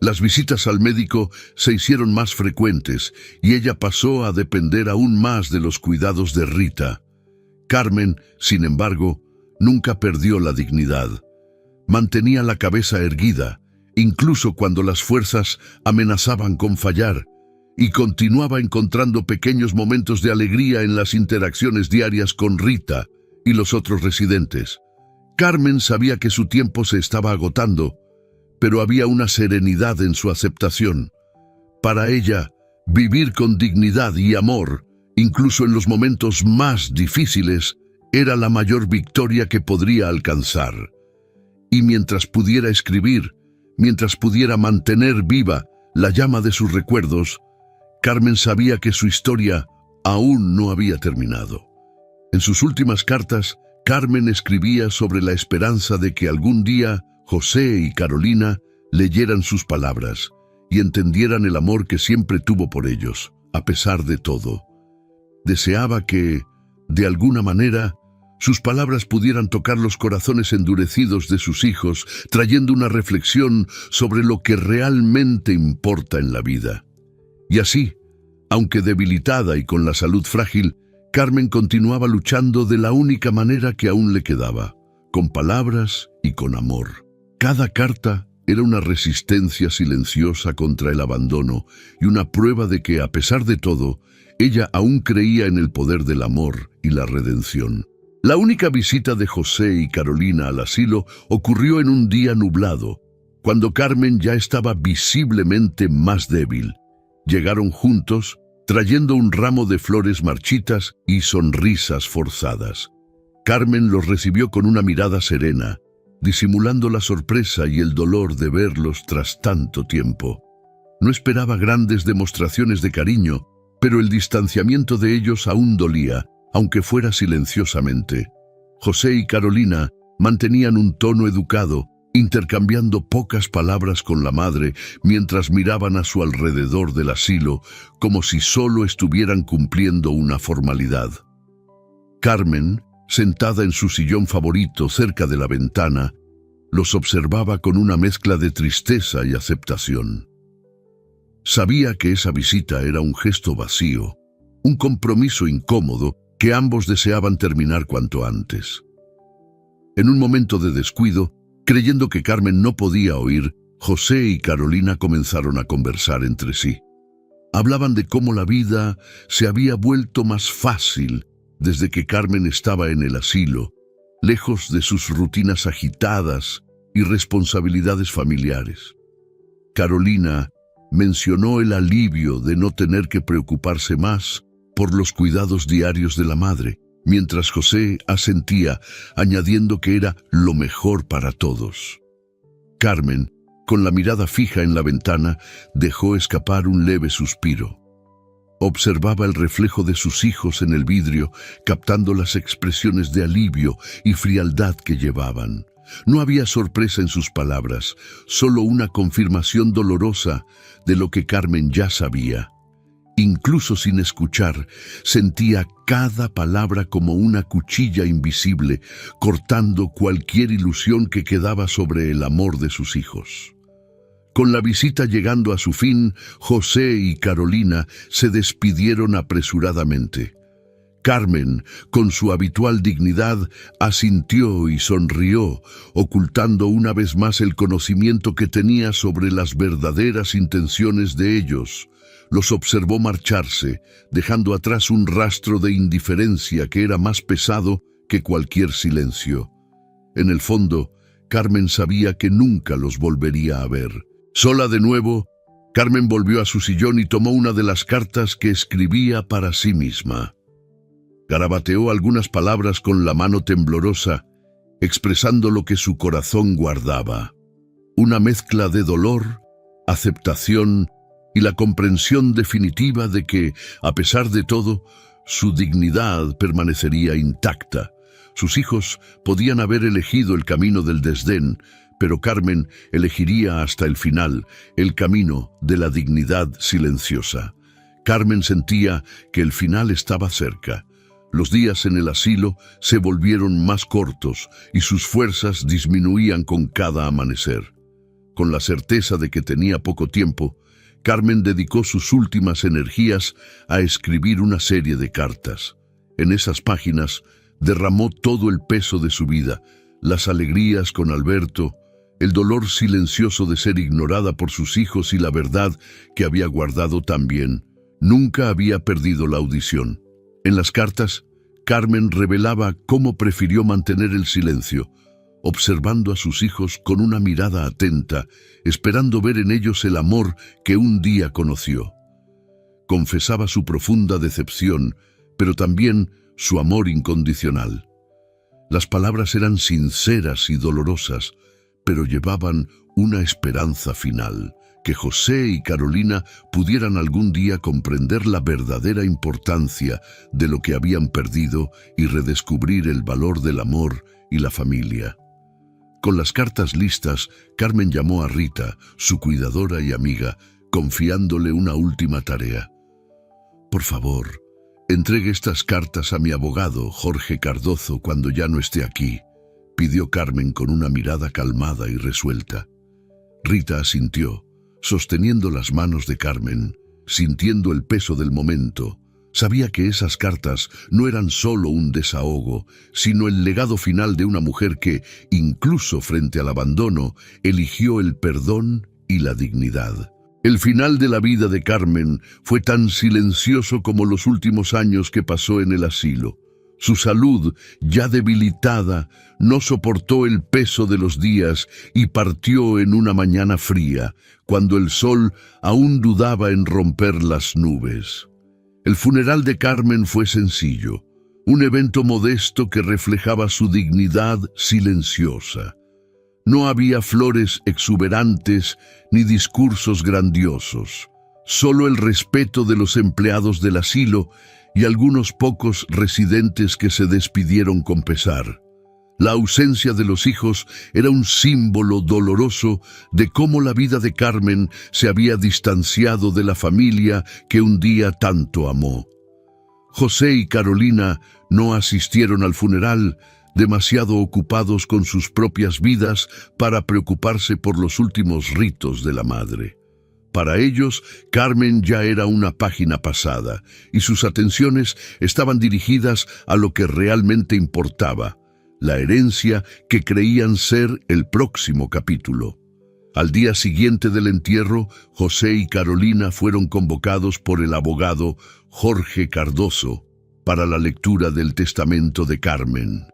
Las visitas al médico se hicieron más frecuentes y ella pasó a depender aún más de los cuidados de Rita. Carmen, sin embargo, nunca perdió la dignidad. Mantenía la cabeza erguida, incluso cuando las fuerzas amenazaban con fallar, y continuaba encontrando pequeños momentos de alegría en las interacciones diarias con Rita y los otros residentes. Carmen sabía que su tiempo se estaba agotando, pero había una serenidad en su aceptación. Para ella, vivir con dignidad y amor, incluso en los momentos más difíciles, era la mayor victoria que podría alcanzar. Y mientras pudiera escribir, mientras pudiera mantener viva la llama de sus recuerdos, Carmen sabía que su historia aún no había terminado. En sus últimas cartas, Carmen escribía sobre la esperanza de que algún día José y Carolina leyeran sus palabras y entendieran el amor que siempre tuvo por ellos, a pesar de todo. Deseaba que, de alguna manera, sus palabras pudieran tocar los corazones endurecidos de sus hijos, trayendo una reflexión sobre lo que realmente importa en la vida. Y así, aunque debilitada y con la salud frágil, Carmen continuaba luchando de la única manera que aún le quedaba, con palabras y con amor. Cada carta era una resistencia silenciosa contra el abandono y una prueba de que, a pesar de todo, ella aún creía en el poder del amor y la redención. La única visita de José y Carolina al asilo ocurrió en un día nublado, cuando Carmen ya estaba visiblemente más débil. Llegaron juntos, trayendo un ramo de flores marchitas y sonrisas forzadas. Carmen los recibió con una mirada serena, disimulando la sorpresa y el dolor de verlos tras tanto tiempo. No esperaba grandes demostraciones de cariño, pero el distanciamiento de ellos aún dolía, aunque fuera silenciosamente. José y Carolina mantenían un tono educado, intercambiando pocas palabras con la madre mientras miraban a su alrededor del asilo como si solo estuvieran cumpliendo una formalidad. Carmen, sentada en su sillón favorito cerca de la ventana, los observaba con una mezcla de tristeza y aceptación. Sabía que esa visita era un gesto vacío, un compromiso incómodo que ambos deseaban terminar cuanto antes. En un momento de descuido, creyendo que Carmen no podía oír, José y Carolina comenzaron a conversar entre sí. Hablaban de cómo la vida se había vuelto más fácil desde que Carmen estaba en el asilo, lejos de sus rutinas agitadas y responsabilidades familiares. Carolina mencionó el alivio de no tener que preocuparse más por los cuidados diarios de la madre, mientras José asentía, añadiendo que era lo mejor para todos. Carmen, con la mirada fija en la ventana, dejó escapar un leve suspiro. Observaba el reflejo de sus hijos en el vidrio, captando las expresiones de alivio y frialdad que llevaban. No había sorpresa en sus palabras, solo una confirmación dolorosa de lo que Carmen ya sabía. Incluso sin escuchar, sentía cada palabra como una cuchilla invisible, cortando cualquier ilusión que quedaba sobre el amor de sus hijos. Con la visita llegando a su fin, José y Carolina se despidieron apresuradamente. Carmen, con su habitual dignidad, asintió y sonrió, ocultando una vez más el conocimiento que tenía sobre las verdaderas intenciones de ellos. los observó marcharse, dejando atrás un rastro de indiferencia que era más pesado que cualquier silencio. En el fondo, Carmen sabía que nunca los volvería a ver. Sola de nuevo, Carmen volvió a su sillón y tomó una de las cartas que escribía para sí misma. Garabateó algunas palabras con la mano temblorosa, expresando lo que su corazón guardaba. Una mezcla de dolor, aceptación y la comprensión definitiva de que, a pesar de todo, su dignidad permanecería intacta. Sus hijos podían haber elegido el camino del desdén, pero Carmen elegiría hasta el final el camino de la dignidad silenciosa. Carmen sentía que el final estaba cerca. Los días en el asilo se volvieron más cortos y sus fuerzas disminuían con cada amanecer. Con la certeza de que tenía poco tiempo, Carmen dedicó sus últimas energías a escribir una serie de cartas. En esas páginas derramó todo el peso de su vida, las alegrías con Alberto, el dolor silencioso de ser ignorada por sus hijos y la verdad que había guardado también. Nunca había perdido la audición. En las cartas, Carmen revelaba cómo prefirió mantener el silencio, observando a sus hijos con una mirada atenta, esperando ver en ellos el amor que un día conoció. Confesaba su profunda decepción, pero también su amor incondicional. Las palabras eran sinceras y dolorosas, pero llevaban una esperanza final, que José y Carolina pudieran algún día comprender la verdadera importancia de lo que habían perdido y redescubrir el valor del amor y la familia. Con las cartas listas, Carmen llamó a Rita, su cuidadora y amiga, confiándole una última tarea. «Por favor, entregue estas cartas a mi abogado, Jorge Cardozo, cuando ya no esté aquí», pidió Carmen con una mirada calmada y resuelta. Rita asintió, sosteniendo las manos de Carmen, sintiendo el peso del momento. Sabía que esas cartas no eran solo un desahogo, sino el legado final de una mujer que, incluso frente al abandono, eligió el perdón y la dignidad. El final de la vida de Carmen fue tan silencioso como los últimos años que pasó en el asilo. Su salud, ya debilitada, no soportó el peso de los días y partió en una mañana fría, cuando el sol aún dudaba en romper las nubes. El funeral de Carmen fue sencillo, un evento modesto que reflejaba su dignidad silenciosa. No había flores exuberantes ni discursos grandiosos, solo el respeto de los empleados del asilo y algunos pocos residentes que se despidieron con pesar. La ausencia de los hijos era un símbolo doloroso de cómo la vida de Carmen se había distanciado de la familia que un día tanto amó. José y Carolina no asistieron al funeral, demasiado ocupados con sus propias vidas para preocuparse por los últimos ritos de la madre. Para ellos, Carmen ya era una página pasada, y sus atenciones estaban dirigidas a lo que realmente importaba, la herencia que creían ser el próximo capítulo. Al día siguiente del entierro, José y Carolina fueron convocados por el abogado Jorge Cardozo para la lectura del testamento de Carmen.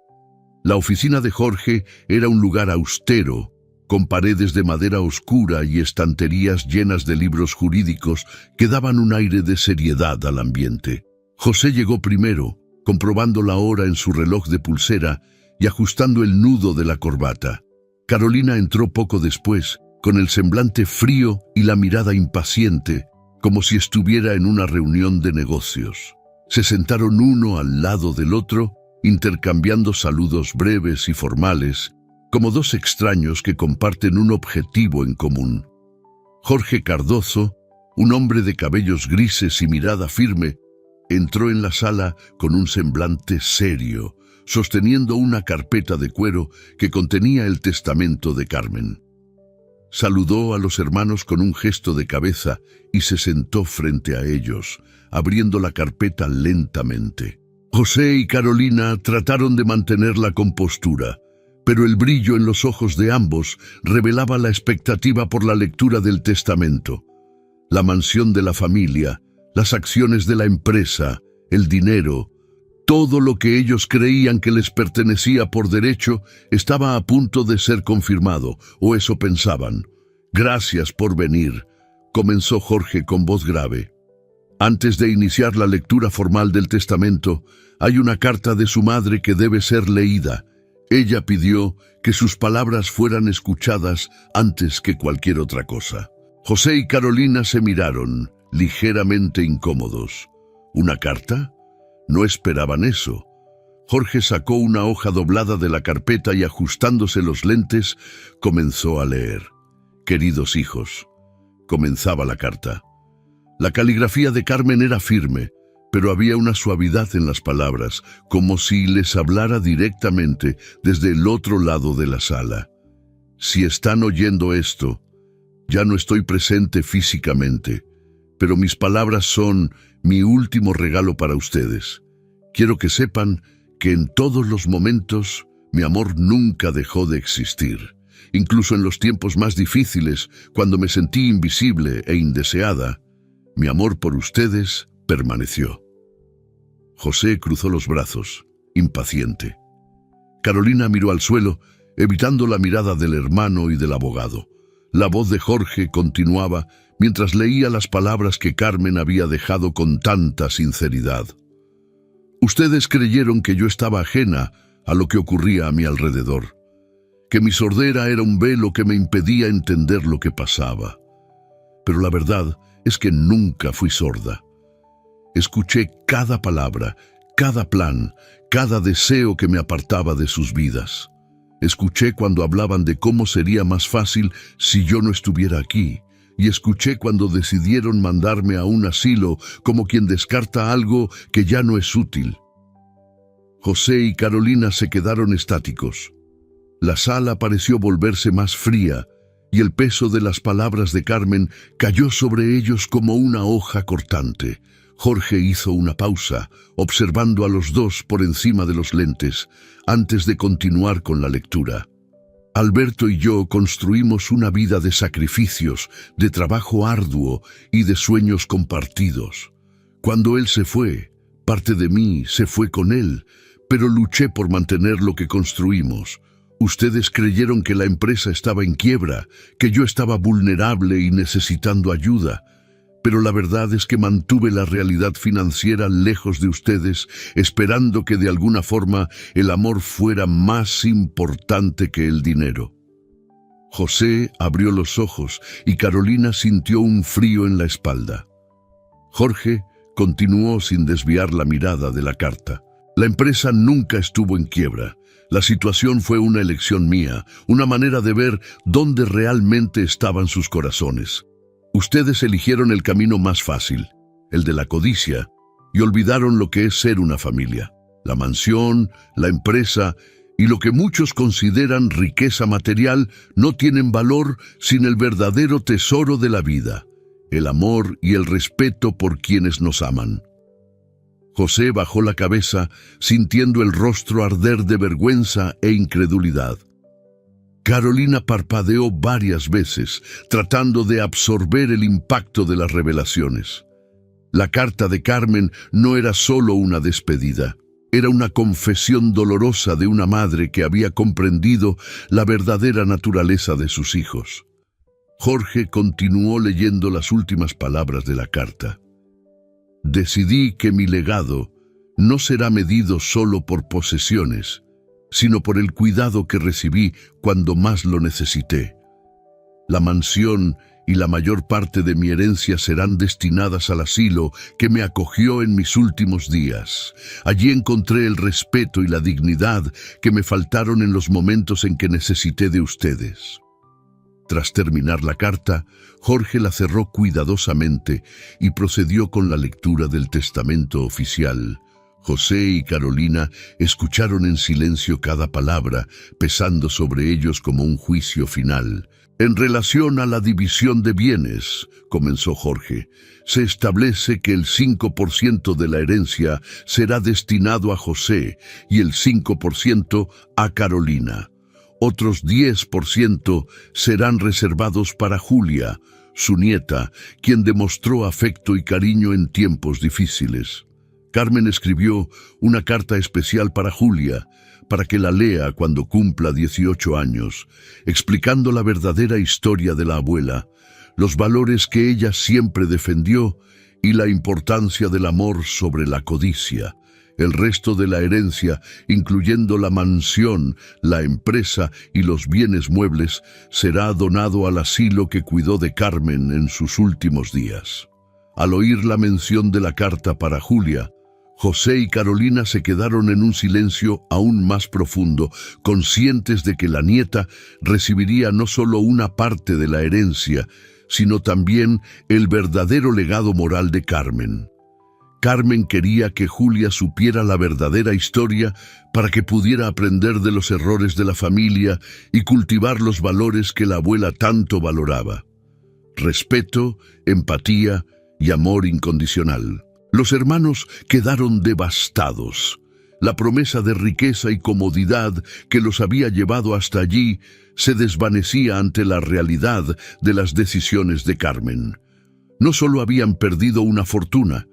La oficina de Jorge era un lugar austero, con paredes de madera oscura y estanterías llenas de libros jurídicos que daban un aire de seriedad al ambiente. José llegó primero, comprobando la hora en su reloj de pulsera y ajustando el nudo de la corbata. Carolina entró poco después, con el semblante frío y la mirada impaciente, como si estuviera en una reunión de negocios. Se sentaron uno al lado del otro, intercambiando saludos breves y formales, como dos extraños que comparten un objetivo en común. Jorge Cardozo, un hombre de cabellos grises y mirada firme, entró en la sala con un semblante serio, sosteniendo una carpeta de cuero que contenía el testamento de Carmen. Saludó a los hermanos con un gesto de cabeza y se sentó frente a ellos, abriendo la carpeta lentamente. José y Carolina trataron de mantener la compostura, pero el brillo en los ojos de ambos revelaba la expectativa por la lectura del testamento. La mansión de la familia, las acciones de la empresa, el dinero, todo lo que ellos creían que les pertenecía por derecho estaba a punto de ser confirmado, o eso pensaban. «Gracias por venir», comenzó Jorge con voz grave. Antes de iniciar la lectura formal del testamento, hay una carta de su madre que debe ser leída. Ella pidió que sus palabras fueran escuchadas antes que cualquier otra cosa. José y Carolina se miraron, ligeramente incómodos. ¿Una carta? No esperaban eso. Jorge sacó una hoja doblada de la carpeta y, ajustándose los lentes, comenzó a leer. «Queridos hijos», comenzaba la carta. La caligrafía de Carmen era firme, pero había una suavidad en las palabras, como si les hablara directamente desde el otro lado de la sala. «Si están oyendo esto, ya no estoy presente físicamente, pero mis palabras son mi último regalo para ustedes. Quiero que sepan que en todos los momentos mi amor nunca dejó de existir. Incluso en los tiempos más difíciles, cuando me sentí invisible e indeseada, mi amor por ustedes permaneció». José cruzó los brazos, impaciente. Carolina miró al suelo, evitando la mirada del hermano y del abogado. La voz de Jorge continuaba mientras leía las palabras que Carmen había dejado con tanta sinceridad. «Ustedes creyeron que yo estaba ajena a lo que ocurría a mi alrededor, que mi sordera era un velo que me impedía entender lo que pasaba. Pero la verdad es que nunca fui sorda. Escuché cada palabra, cada plan, cada deseo que me apartaba de sus vidas. Escuché cuando hablaban de cómo sería más fácil si yo no estuviera aquí, y escuché cuando decidieron mandarme a un asilo como quien descarta algo que ya no es útil». José y Carolina se quedaron estáticos. La sala pareció volverse más fría, y el peso de las palabras de Carmen cayó sobre ellos como una hoja cortante. Jorge hizo una pausa, observando a los dos por encima de los lentes, antes de continuar con la lectura. «Alberto y yo construimos una vida de sacrificios, de trabajo arduo y de sueños compartidos. Cuando él se fue, parte de mí se fue con él, pero luché por mantener lo que construimos. Ustedes creyeron que la empresa estaba en quiebra, que yo estaba vulnerable y necesitando ayuda. Pero la verdad es que mantuve la realidad financiera lejos de ustedes, esperando que de alguna forma el amor fuera más importante que el dinero». José abrió los ojos y Carolina sintió un frío en la espalda. Jorge continuó sin desviar la mirada de la carta. «La empresa nunca estuvo en quiebra. La situación fue una elección mía, una manera de ver dónde realmente estaban sus corazones. Ustedes eligieron el camino más fácil, el de la codicia, y olvidaron lo que es ser una familia. La mansión, la empresa y lo que muchos consideran riqueza material no tienen valor sin el verdadero tesoro de la vida, el amor y el respeto por quienes nos aman». José bajó la cabeza, sintiendo el rostro arder de vergüenza e incredulidad. Carolina parpadeó varias veces, tratando de absorber el impacto de las revelaciones. La carta de Carmen no era solo una despedida, era una confesión dolorosa de una madre que había comprendido la verdadera naturaleza de sus hijos. Jorge continuó leyendo las últimas palabras de la carta. «Decidí que mi legado no será medido solo por posesiones, sino por el cuidado que recibí cuando más lo necesité. La mansión y la mayor parte de mi herencia serán destinadas al asilo que me acogió en mis últimos días. Allí encontré el respeto y la dignidad que me faltaron en los momentos en que necesité de ustedes». Tras terminar la carta, Jorge la cerró cuidadosamente y procedió con la lectura del testamento oficial. José y Carolina escucharon en silencio cada palabra, pesando sobre ellos como un juicio final. «En relación a la división de bienes», comenzó Jorge, «se establece que el 5% de la herencia será destinado a José y el 5% a Carolina. Otros 10% serán reservados para Julia, su nieta, quien demostró afecto y cariño en tiempos difíciles. Carmen escribió una carta especial para Julia, para que la lea cuando cumpla 18 años, explicando la verdadera historia de la abuela, los valores que ella siempre defendió y la importancia del amor sobre la codicia. El resto de la herencia, incluyendo la mansión, la empresa y los bienes muebles, será donado al asilo que cuidó de Carmen en sus últimos días. Al oír la mención de la carta para Julia, José y Carolina se quedaron en un silencio aún más profundo, conscientes de que la nieta recibiría no solo una parte de la herencia, sino también el verdadero legado moral de Carmen. Carmen quería que Julia supiera la verdadera historia para que pudiera aprender de los errores de la familia y cultivar los valores que la abuela tanto valoraba: respeto, empatía y amor incondicional. Los hermanos quedaron devastados. La promesa de riqueza y comodidad que los había llevado hasta allí se desvanecía ante la realidad de las decisiones de Carmen. No solo habían perdido una fortuna,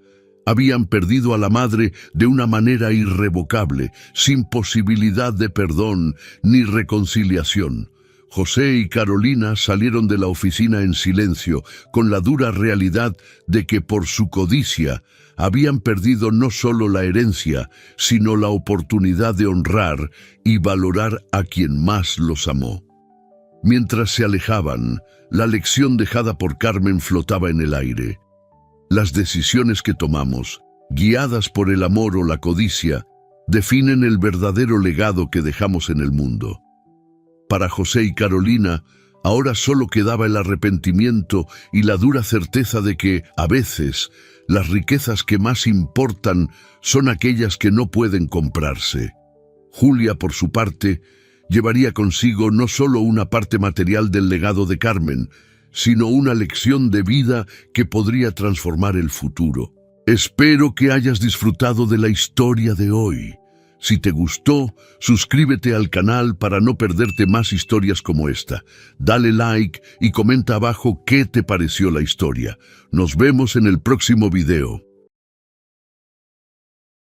habían perdido a la madre de una manera irrevocable, sin posibilidad de perdón ni reconciliación. José y Carolina salieron de la oficina en silencio, con la dura realidad de que por su codicia habían perdido no solo la herencia, sino la oportunidad de honrar y valorar a quien más los amó. Mientras se alejaban, la lección dejada por Carmen flotaba en el aire. Las decisiones que tomamos, guiadas por el amor o la codicia, definen el verdadero legado que dejamos en el mundo. Para José y Carolina, ahora solo quedaba el arrepentimiento y la dura certeza de que, a veces, las riquezas que más importan son aquellas que no pueden comprarse. Julia, por su parte, llevaría consigo no solo una parte material del legado de Carmen, sino una lección de vida que podría transformar el futuro. Espero que hayas disfrutado de la historia de hoy. Si te gustó, suscríbete al canal para no perderte más historias como esta. Dale like y comenta abajo qué te pareció la historia. Nos vemos en el próximo video.